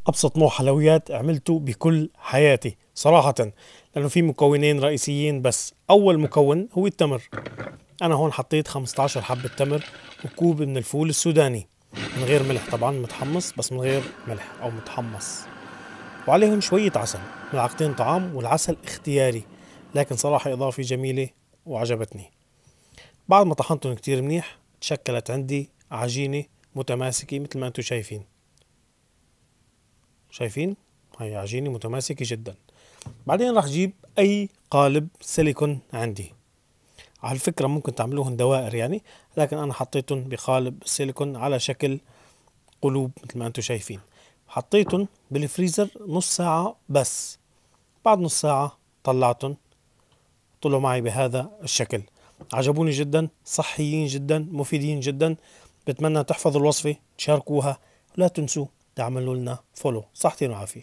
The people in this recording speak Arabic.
أبسط نوع حلويات عملته بكل حياتي صراحة، لأنه في مكونين رئيسيين بس. أول مكون هو التمر. أنا هون حطيت 15 حبة تمر وكوب من الفول السوداني من غير ملح، طبعا متحمص بس من غير ملح أو متحمص، وعليهم شوية عسل، ملعقتين طعام، والعسل اختياري لكن صراحة إضافة جميلة وعجبتني. بعد ما طحنتهم كتير منيح تشكلت عندي عجينة متماسكة مثل ما انتم شايفين هاي عجينة متماسكة جدا. بعدين راح جيب أي قالب سيليكون عندي، على فكرة ممكن تعملوهن دوائر يعني، لكن أنا حطيتهم بقالب سيليكون على شكل قلوب مثل ما أنتم شايفين. حطيتهم بالفريزر نص ساعة بس. بعد نص ساعة طلعتهم، طلعوا معي بهذا الشكل. عجبوني جدا، صحيين جدا، مفيدين جدا. بتمنى تحفظوا الوصفة، تشاركوها، ولا تنسوا تعملوا لنا فولو. صحتين وعافية.